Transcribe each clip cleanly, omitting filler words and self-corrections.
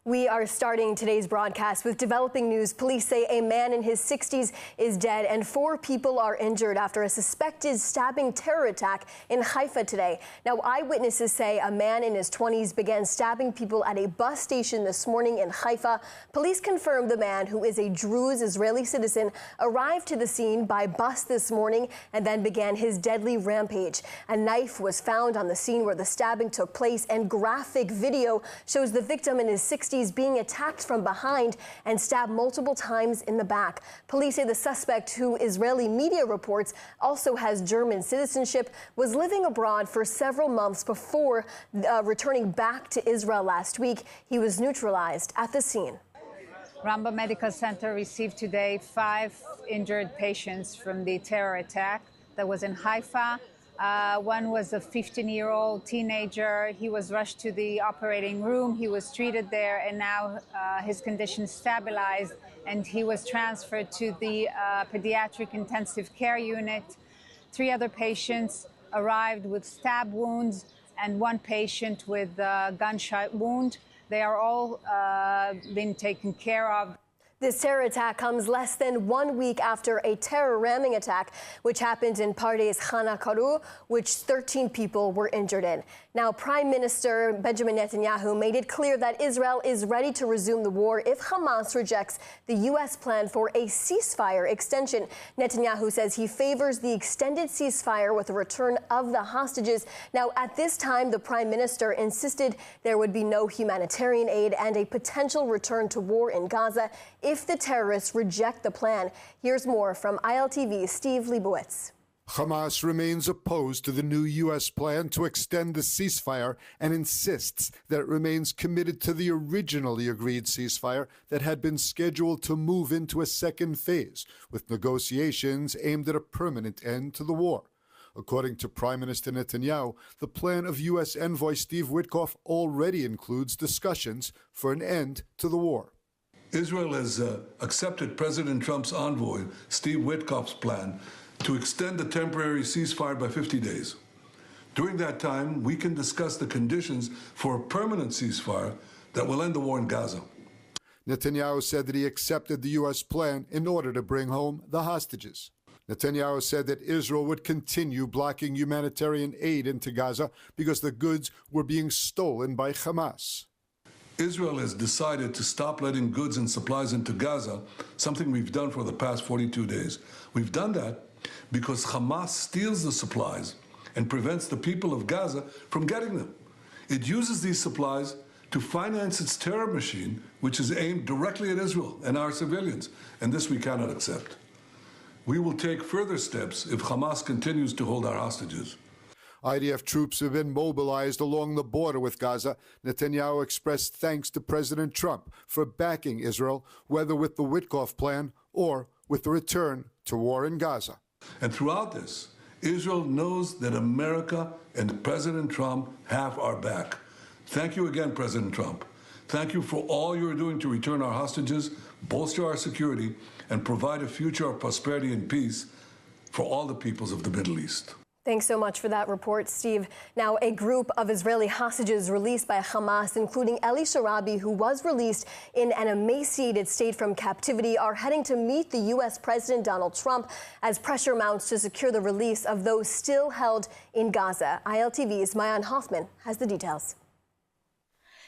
We are starting today's broadcast with developing news. Police say a man in his 60s is dead and 4 people are injured after a suspected stabbing terror attack in Haifa today. Now, eyewitnesses say a man in his 20s began stabbing people at a bus station this morning in Haifa. Police confirmed the man, who is a Druze Israeli citizen, arrived to the scene by bus this morning and then began his deadly rampage. A knife was found on the scene where the stabbing took place, and graphic video shows the victim in his 60s being attacked from behind and stabbed multiple times in the back. Police say the suspect, who Israeli media reports also has German citizenship, was living abroad for several months before returning back to Israel last week. He was neutralized at the scene. Rambam Medical Center received today 5 injured patients from the terror attack that was in Haifa. One was a 15-year-old teenager. He was rushed to the operating room. He was treated there, and now his condition stabilized, and he was transferred to the pediatric intensive care unit. 3 other patients arrived with stab wounds and 1 patient with a gunshot wound. They are all been taken care of. This terror attack comes less than 1 week after a terror ramming attack, which happened in Pardes Chana Karu, which 13 people were injured in. Now, Prime Minister Benjamin Netanyahu made it clear that Israel is ready to resume the war if Hamas rejects the U.S. plan for a ceasefire extension. Netanyahu says he favors the extended ceasefire with the return of the hostages. Now, at this time, the Prime Minister insisted there would be no humanitarian aid and a potential return to war in Gaza if the terrorists reject the plan. Here's more from ILTV's Steve Witkoff. Hamas remains opposed to the new U.S. plan to extend the ceasefire and insists that it remains committed to the originally agreed ceasefire that had been scheduled to move into a second phase, with negotiations aimed at a permanent end to the war. According to Prime Minister Netanyahu, the plan of U.S. envoy Steve Witkoff already includes discussions for an end to the war. Israel has accepted President Trump's envoy, Steve Witkoff's plan to extend the temporary ceasefire by 50 days. During that time, we can discuss the conditions for a permanent ceasefire that will end the war in Gaza. Netanyahu said that he accepted the U.S. plan in order to bring home the hostages. Netanyahu said that Israel would continue blocking humanitarian aid into Gaza because the goods were being stolen by Hamas. Israel has decided to stop letting goods and supplies into Gaza, something we've done for the past 42 days. We've done that because Hamas steals the supplies and prevents the people of Gaza from getting them. It uses these supplies to finance its terror machine, which is aimed directly at Israel and our civilians, and this we cannot accept. We will take further steps if Hamas continues to hold our hostages. IDF troops have been mobilized along the border with Gaza. Netanyahu expressed thanks to President Trump for backing Israel, whether with the Witkoff plan or with the return to war in Gaza. And throughout this, Israel knows that America and President Trump have our back. Thank you again, President Trump. Thank you for all you're doing to return our hostages, bolster our security, and provide a future of prosperity and peace for all the peoples of the Middle East. Thanks so much for that report, Steve. Now, a group of Israeli hostages released by Hamas, including Eli Sharabi, who was released in an emaciated state from captivity, are heading to meet the U.S. President Donald Trump as pressure mounts to secure the release of those still held in Gaza. ILTV's Mayan Hoffman has the details.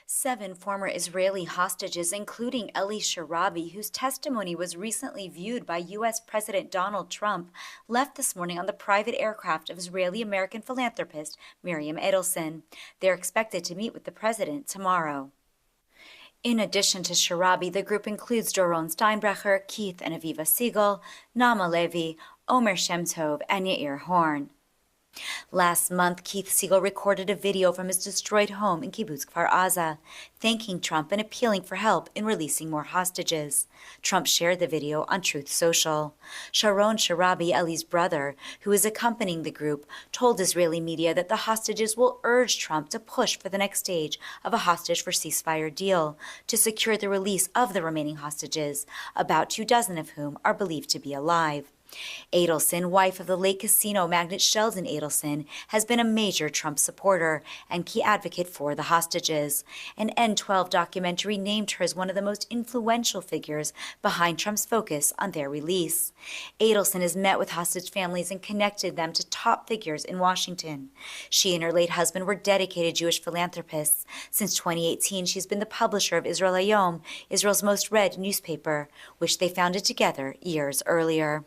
7 former Israeli hostages, including Eli Sharabi, whose testimony was recently viewed by U.S. President Donald Trump, left this morning on the private aircraft of Israeli-American philanthropist Miriam Edelson. They're expected to meet with the president tomorrow. In addition to Sharabi, the group includes Doron Steinbrecher, Keith and Aviva Siegel, Nama Levi, Omer Shem Tov, and Yair Horn. Last month, Keith Siegel recorded a video from his destroyed home in Kibbutz Kfar Aza, thanking Trump and appealing for help in releasing more hostages. Trump shared the video on Truth Social. Sharon Sharabi, Eli's brother, who is accompanying the group, told Israeli media that the hostages will urge Trump to push for the next stage of a hostage for ceasefire deal to secure the release of the remaining hostages, about 24 of whom are believed to be alive. Adelson, wife of the late casino magnate Sheldon Adelson, has been a major Trump supporter and key advocate for the hostages. An N12 documentary named her as one of the most influential figures behind Trump's focus on their release. Adelson has met with hostage families and connected them to top figures in Washington. She and her late husband were dedicated Jewish philanthropists. Since 2018, she's been the publisher of Israel Hayom, Israel's most read newspaper, which they founded together years earlier.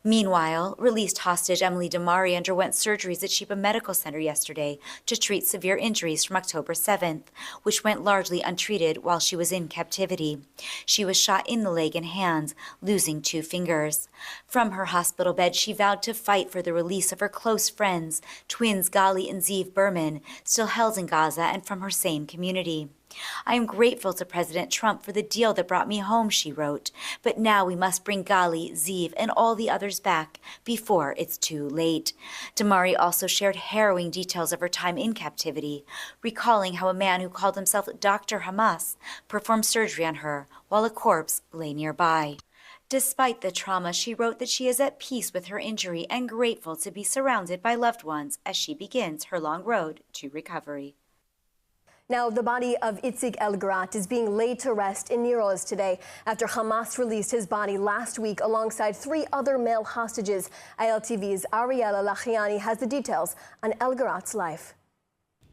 Meanwhile, released hostage Emily Damari underwent surgeries at Sheba Medical Center yesterday to treat severe injuries from October 7th, which went largely untreated while she was in captivity. She was shot in the leg and hands, losing 2 fingers. From her hospital bed, she vowed to fight for the release of her close friends, twins Gali and Ziv Berman, still held in Gaza and from her same community. I am grateful to President Trump for the deal that brought me home, she wrote. But now we must bring Gali, Ziv, and all the others back before it's too late. Damari also shared harrowing details of her time in captivity, recalling how a man who called himself Dr. Hamas performed surgery on her while a corpse lay nearby. Despite the trauma, she wrote that she is at peace with her injury and grateful to be surrounded by loved ones as she begins her long road to recovery. Now, the body of Itzik Elgarat is being laid to rest in Nir Oz today after Hamas released his body last week alongside 3 other male hostages. ILTV's Ariella Lachiani has the details on Elgarat's life.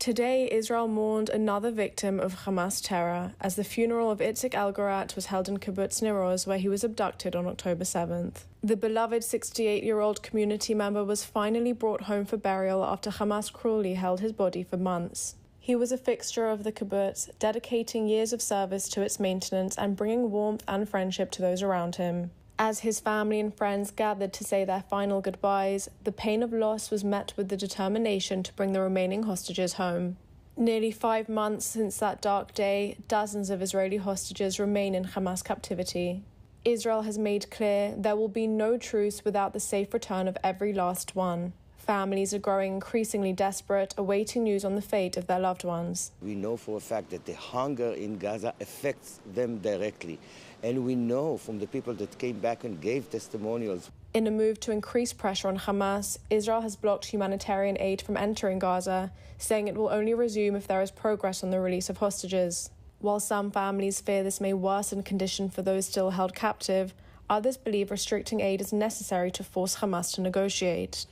Today, Israel mourned another victim of Hamas terror as the funeral of Itzik Elgarat was held in kibbutz Nir Oz, where he was abducted on October 7th. The beloved 68-year-old community member was finally brought home for burial after Hamas cruelly held his body for months. He was a fixture of the kibbutz, dedicating years of service to its maintenance and bringing warmth and friendship to those around him. As his family and friends gathered to say their final goodbyes, the pain of loss was met with the determination to bring the remaining hostages home. Nearly 5 months since that dark day, dozens of Israeli hostages remain in Hamas captivity. Israel has made clear there will be no truce without the safe return of every last one. Families are growing increasingly desperate, awaiting news on the fate of their loved ones. We know for a fact that the hunger in Gaza affects them directly. And we know from the people that came back and gave testimonials. In a move to increase pressure on Hamas, Israel has blocked humanitarian aid from entering Gaza, saying it will only resume if there is progress on the release of hostages. While some families fear this may worsen conditions for those still held captive, others believe restricting aid is necessary to force Hamas to negotiate.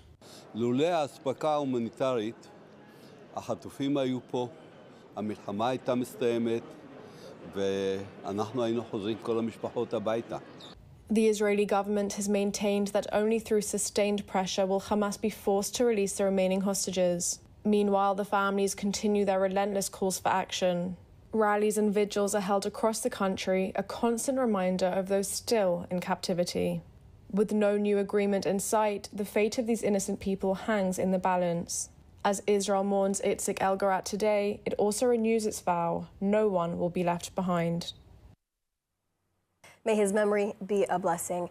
לולא האספקה ההומניטרית, החטופים היו פה, המלחמה הייתה מסתיימת, ואנחנו היינו חוזרים כל המשפחות הביתה. The Israeli government has maintained that only through sustained pressure will Hamas be forced to release the remaining hostages. Meanwhile, the families continue their relentless calls for action. Rallies and vigils are held across the country, a constant reminder of those still in captivity. With no new agreement in sight, the fate of these innocent people hangs in the balance. As Israel mourns Itzik Elgarat today, it also renews its vow: no one will be left behind. May his memory be a blessing.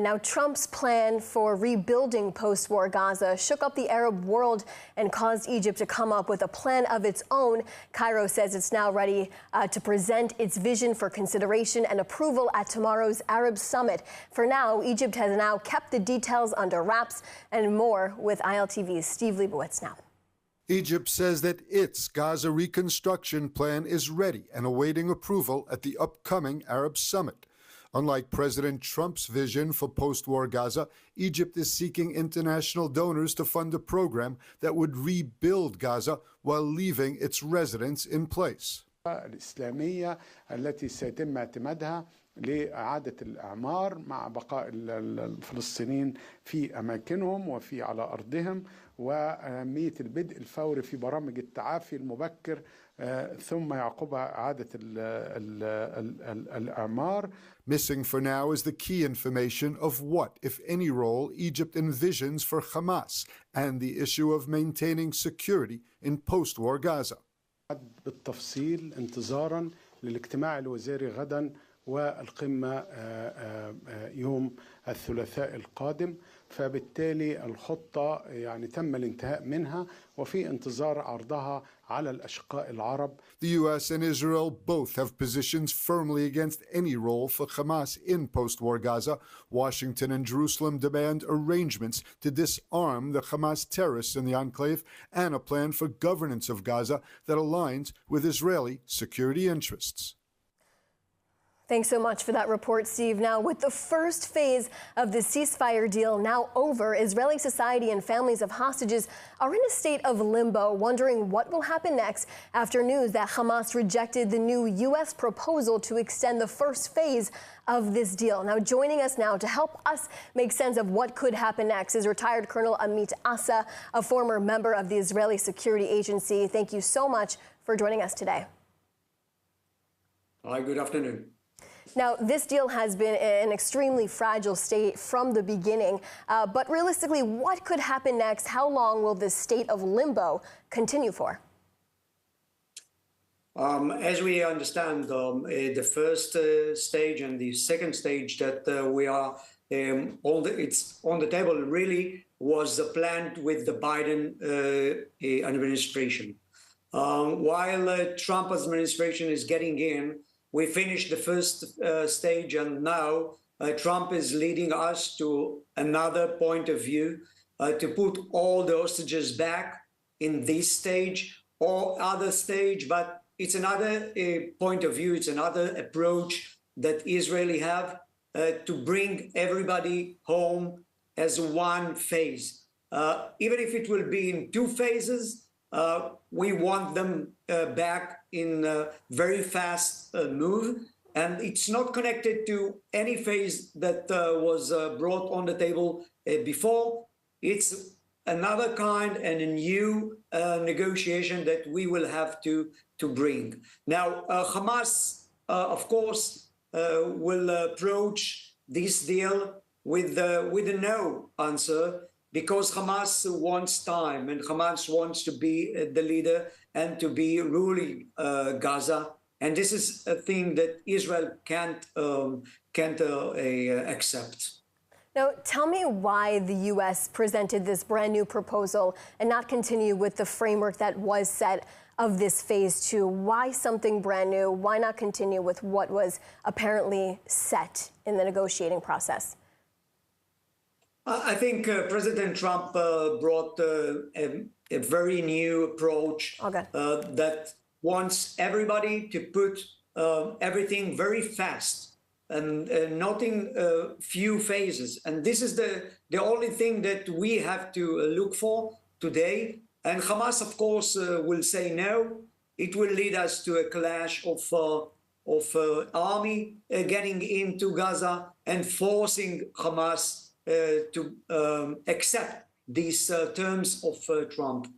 Now, Trump's plan for rebuilding post-war Gaza shook up the Arab world and caused Egypt to come up with a plan of its own. Cairo says it's now ready to present its vision for consideration and approval at tomorrow's Arab summit. For now, Egypt has now kept the details under wraps, and more with ILTV's Steve Witkoff now. Egypt says that its Gaza reconstruction plan is ready and awaiting approval at the upcoming Arab summit. Unlike President Trump's vision for post-war Gaza, Egypt is seeking international donors to fund a program that would rebuild Gaza while leaving its residents in place. الإسلامية التي سيتم اعتمادها لإعادة الأعمار مع بقاء الفلسطينيين في أماكنهم وفي على أرضهم وأهمية البدء الفوري في برامج التعافي المبكر ثم يعقبها إعادة الأعمار. Missing for now is the key information of what, if any, role Egypt envisions for Hamas and the issue of maintaining security in post-war Gaza. بالتفصيل انتظارا للاجتماع الوزاري غدا والقمة يوم الثلاثاء القادم. فبالتالي الخطة يعني تم الانتهاء منها وفي انتظار عرضها على الأشقاء العرب. The U.S. and Israel both have positions firmly against any role for Hamas in post-war Gaza. Washington and Jerusalem demand arrangements to disarm the Hamas terrorists in the enclave and a plan for governance of Gaza that aligns with Israeli security interests. Thanks so much for that report, Steve. Now, with the first phase of the ceasefire deal now over, Israeli society and families of hostages are in a state of limbo, wondering what will happen next after news that Hamas rejected the new U.S. proposal to extend the first phase of this deal. Now, joining us now to help us make sense of what could happen next is retired Colonel Amit Asa, a former member of the Israeli Security Agency. Thank you so much for joining us today. Hi, good afternoon. Now, this deal has been in an extremely fragile state from the beginning. But realistically, what could happen next? How long will this state of limbo continue for? As we understand, the first stage and the second stage that we are it's on the table really was planned with the Biden administration. While Trump administration is getting in, we finished the first stage, and now Trump is leading us to another point of view, to put all the hostages back in this stage or other stage. But it's another point of view, it's another approach that Israeli have to bring everybody home as one phase. Even if it will be in two phases, we want them back in a very fast move. And it's not connected to any phase that was brought on the table before. It's another kind and a new negotiation that we will have to bring. Now, Hamas, of course, will approach this deal with a no answer, because Hamas wants time and Hamas wants to be the leader and to be ruling Gaza. And this is a thing that Israel can't accept. Now, tell me why the U.S. presented this brand new proposal and not continue with the framework that was set of this phase two. Why something brand new? Why not continue with what was apparently set in the negotiating process? I think President Trump brought a very new approach that wants everybody to put everything very fast and not in few phases. And this is the only thing that we have to look for today. And Hamas, of course, will say no. It will lead us to a clash of army getting into Gaza and forcing Hamas to accept these terms of Trump.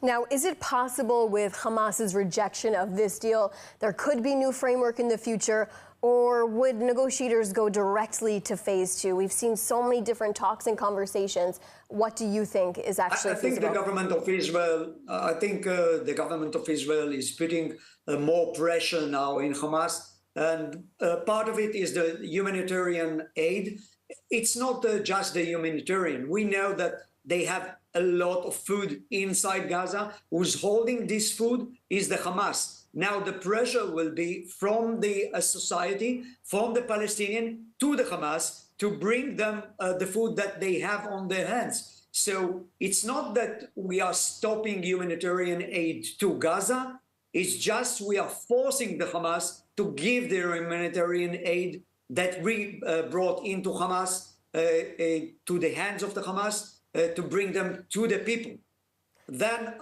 Now, is it possible with Hamas's rejection of this deal, there could be new framework in the future, or would negotiators go directly to phase two? We've seen so many different talks and conversations. What do you think is actually feasible? I think the government of Israel is putting more pressure now in Hamas, and part of it is the humanitarian aid. It's not just the humanitarian. We know that they have a lot of food inside Gaza. Who's holding this food is the Hamas. Now the pressure will be from the society, from the Palestinian to the Hamas, to bring them the food that they have on their hands. So it's not that we are stopping humanitarian aid to Gaza. It's just we are forcing the Hamas to give their humanitarian aid that we brought into Hamas, to the hands of the Hamas, to bring them to the people. Then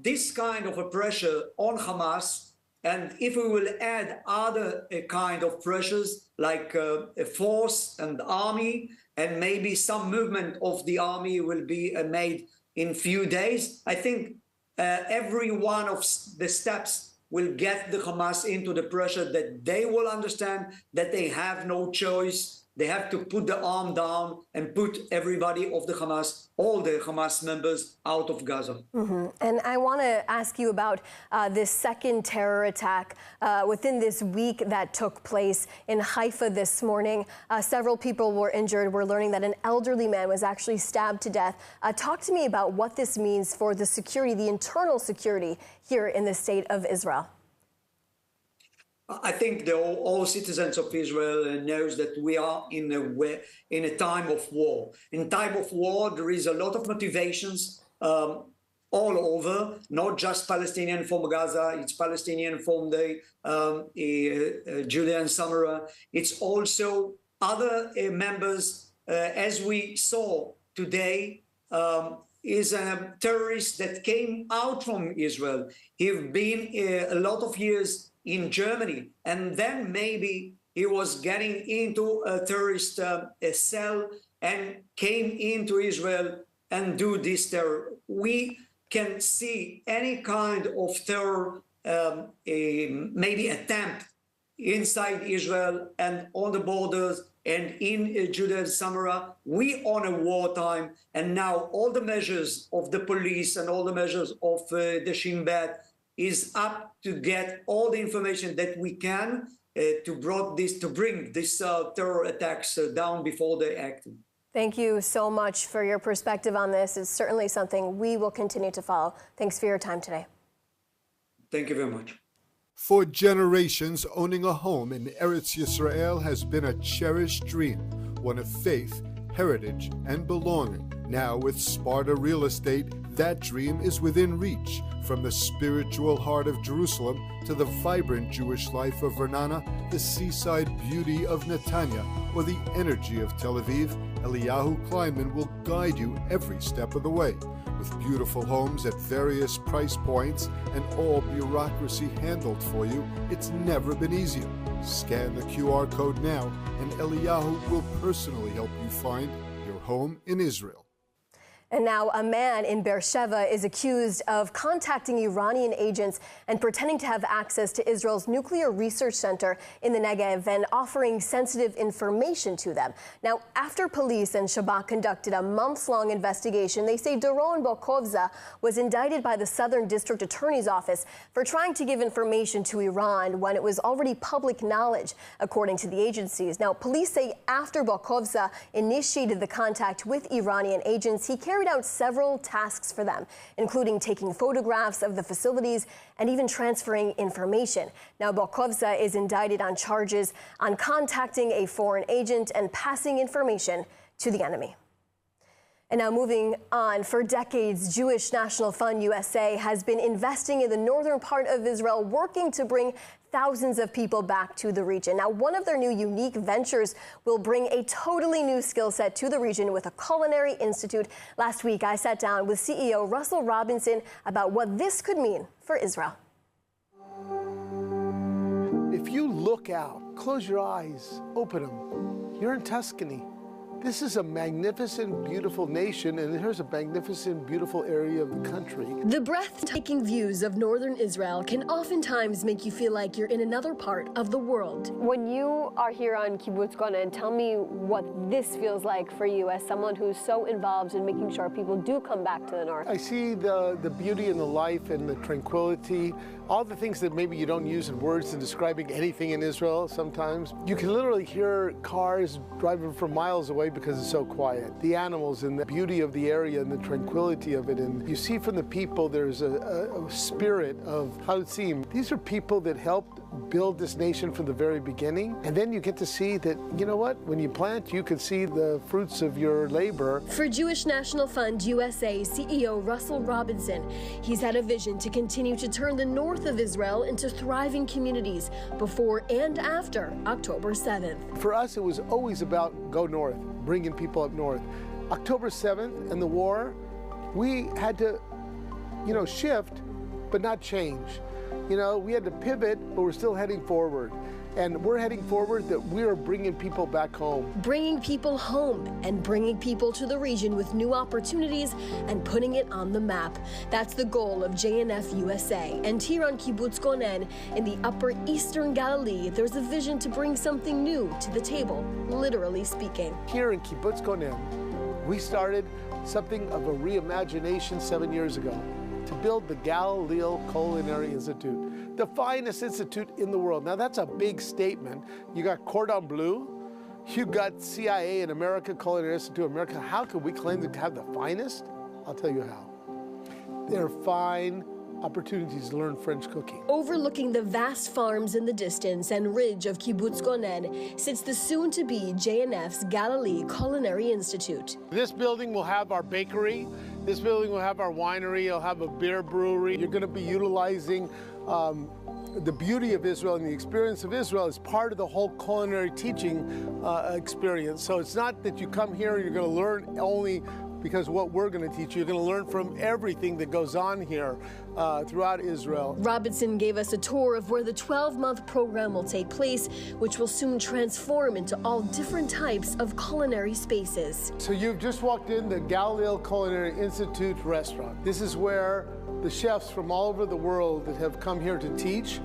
this kind of a pressure on Hamas, and if we will add other kind of pressures like a force and army, and maybe some movement of the army will be made in few days, I think every one of the steps will get the Hamas into the pressure that they will understand that they have no choice They have to put the arm down and put everybody of the Hamas, all the Hamas members, out of Gaza. And I want to ask you about this second terror attack within this week that took place in Haifa this morning. Several people were injured. We're learning that an elderly man was actually stabbed to death. Talk to me about what this means for the security, the internal security here in the state of Israel. I think all citizens of Israel knows that we are in a time of war. In time of war, there is a lot of motivations all over, not just Palestinian from Gaza. It's Palestinian from the Judean Samaria. It's also other members, as we saw today, is a terrorist that came out from Israel. He's been a lot of years in Germany, and then maybe he was getting into a terrorist cell and came into Israel and do this terror. We can see any kind of terror, maybe attempt inside Israel and on the borders and in Judea and Samaria. We on a wartime, and now all the measures of the police and all the measures of the Shin Bet is up to get all the information that we can to bring these terror attacks down before they act. Thank you so much for your perspective on this. It's certainly something we will continue to follow. Thanks for your time today. Thank you very much. For generations, owning a home in Eretz Yisrael has been a cherished dream, one of faith, heritage, and belonging. Now, with Sparta Real Estate, that dream is within reach. From the spiritual heart of Jerusalem to the vibrant Jewish life of Ra'anana, the seaside beauty of Netanya, or the energy of Tel Aviv, Eliyahu Kleinman will guide you every step of the way. With beautiful homes at various price points and all bureaucracy handled for you, it's never been easier. Scan the QR code now, and Eliyahu will personally help you find your home in Israel. And now a man in Beersheba is accused of contacting Iranian agents and pretending to have access to Israel's nuclear research center in the Negev and offering sensitive information to them. Now, after police and Shabak conducted a months-long investigation, they say Doron Bokovza was indicted by the Southern District Attorney's Office for trying to give information to Iran when it was already public knowledge, according to the agencies. Now, police say after Bokovza initiated the contact with Iranian agents, he carried out several tasks for them, including taking photographs of the facilities and even transferring information. Now, Bokovza is indicted on charges on contacting a foreign agent and passing information to the enemy. And now moving on, for decades, Jewish National Fund USA has been investing in the northern part of Israel, working to bring thousands of people back to the region. Now, one of their new unique ventures will bring a totally new skill set to the region with a culinary institute. Last week, I sat down with CEO Russell Robinson about what this could mean for Israel. If you look out, close your eyes, open them, you're in Tuscany. This is a magnificent, beautiful nation, and here's a magnificent, beautiful area of the country. The breathtaking views of northern Israel can oftentimes make you feel like you're in another part of the world. When you are here on Kibbutz Gonen, tell me what this feels like for you as someone who's so involved in making sure people do come back to the north. I see the beauty and the life and the tranquility, all the things that maybe you don't use in words in describing anything in Israel sometimes. You can literally hear cars driving from miles away because it's so quiet. The animals and the beauty of the area and the tranquility of it. And you see from the people there's a spirit of Halutzim. These are people that helped build this nation from the very beginning. And then you get to see that, you know what, when you plant, you can see the fruits of your labor. For Jewish National Fund USA CEO Russell Robinson, he's had a vision to continue to turn the north of Israel into thriving communities before and after October 7th. For us, it was always about go north, bringing people up north. October 7th and the war, we had to, shift, but not change. We had to pivot, but we're still heading forward. And we're heading forward that we are bringing people back home. Bringing people home and bringing people to the region with new opportunities and putting it on the map. That's the goal of JNF USA. And here on Kibbutz Gonen, in the upper eastern Galilee, there's a vision to bring something new to the table, literally speaking. Here in Kibbutz Gonen, we started something of a reimagination 7 years ago to build the Galileo Culinary Institute, the finest institute in the world. Now that's a big statement. You got Cordon Bleu, you got CIA and America, Culinary Institute of America. How could we claim to have the finest? I'll tell you how. They're fine opportunities to learn French cooking. Overlooking the vast farms in the distance and ridge of Kibbutz Gonen sits the soon-to-be JNF's Galilee Culinary Institute. This building will have our bakery. This building will have our winery. It'll have a beer brewery. You're going to be utilizing the beauty of Israel and the experience of Israel is part of the whole culinary teaching experience. So it's not that you come here and you're going to learn only because what we're going to teach you. You're going to learn from everything that goes on here throughout Israel. Robinson gave us a tour of where the 12-month program will take place, which will soon transform into all different types of culinary spaces. So you've just walked in the Galileo Culinary Institute restaurant. This is where the chefs from all over the world that have come here to teach,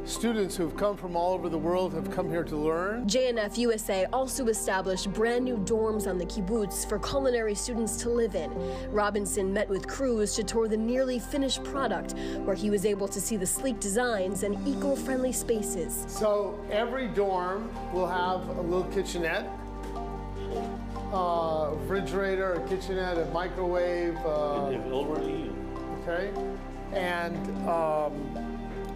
students who've come from all over the world have come here to learn. JNF USA also established brand new dorms on the kibbutz for culinary students to live in. Robinson met with crews to tour the nearly finished product, where he was able to see the sleek designs and eco-friendly spaces. So every dorm will have a little kitchenette, refrigerator, a kitchenette, a microwave. Okay, and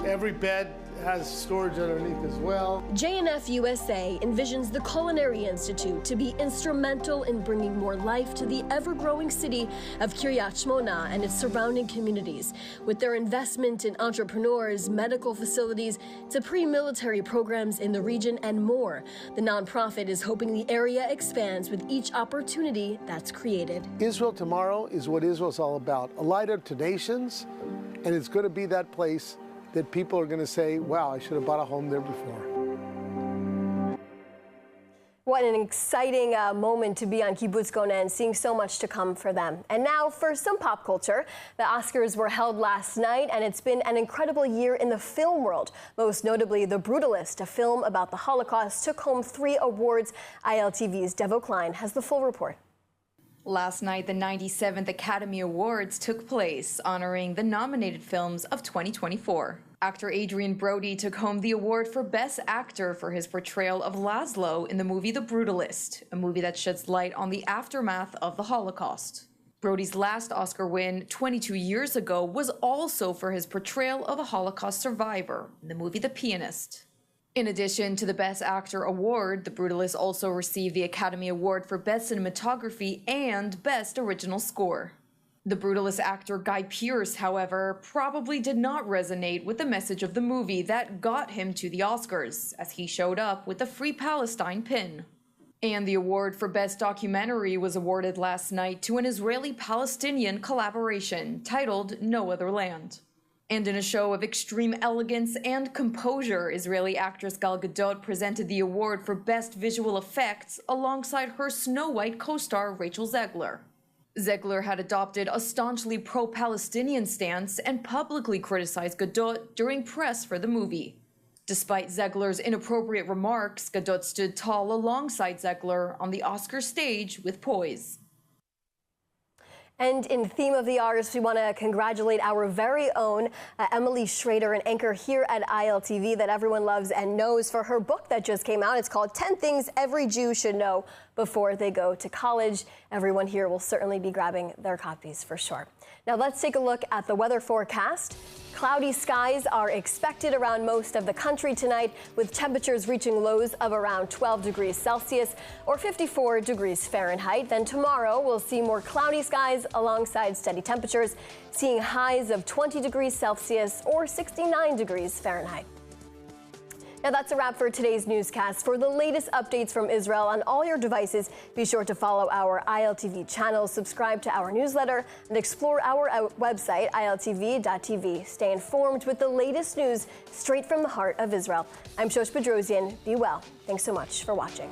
every bed has storage underneath as well. JNF USA envisions the Culinary Institute to be instrumental in bringing more life to the ever-growing city of Kiryat Shmona and its surrounding communities. With their investment in entrepreneurs, medical facilities, to pre-military programs in the region and more, the nonprofit is hoping the area expands with each opportunity that's created. Israel tomorrow is what Israel's all about, a light up to nations, and it's going to be that place that people are going to say, wow, I should have bought a home there before. What an exciting moment to be on Kibbutz Gonen, seeing so much to come for them. And now for some pop culture. The Oscars were held last night, and it's been an incredible year in the film world. Most notably, The Brutalist, a film about the Holocaust, took home 3 awards. ILTV's Devo Klein has the full report. Last night, the 97th Academy Awards took place, honoring the nominated films of 2024. Actor Adrien Brody took home the award for Best Actor for his portrayal of Laszlo in the movie The Brutalist, a movie that sheds light on the aftermath of the Holocaust. Brody's last Oscar win 22 years ago was also for his portrayal of a Holocaust survivor in the movie The Pianist. In addition to the Best Actor award, The Brutalist also received the Academy Award for Best Cinematography and Best Original Score. The Brutalist actor Guy Pearce, however, probably did not resonate with the message of the movie that got him to the Oscars, as he showed up with a Free Palestine pin. And the award for Best Documentary was awarded last night to an Israeli-Palestinian collaboration titled No Other Land. And in a show of extreme elegance and composure, Israeli actress Gal Gadot presented the award for Best Visual Effects alongside her Snow White co-star Rachel Zegler. Zegler had adopted a staunchly pro-Palestinian stance and publicly criticized Gadot during press for the movie. Despite Zegler's inappropriate remarks, Gadot stood tall alongside Zegler on the Oscar stage with poise. And in Theme of the Arts, we want to congratulate our very own Emily Schrader, an anchor here at ILTV that everyone loves and knows, for her book that just came out. It's called 10 Things Every Jew Should Know Before They Go to College. Everyone here will certainly be grabbing their copies for sure. Now let's take a look at the weather forecast. Cloudy skies are expected around most of the country tonight, with temperatures reaching lows of around 12 degrees Celsius or 54 degrees Fahrenheit. Then tomorrow we'll see more cloudy skies alongside steady temperatures, seeing highs of 20 degrees Celsius or 69 degrees Fahrenheit. Now that's a wrap for today's newscast. For the latest updates from Israel on all your devices, be sure to follow our ILTV channel, subscribe to our newsletter, and explore our website, ILTV.tv. Stay informed with the latest news straight from the heart of Israel. I'm Shosh Bedrosian. Be well. Thanks so much for watching.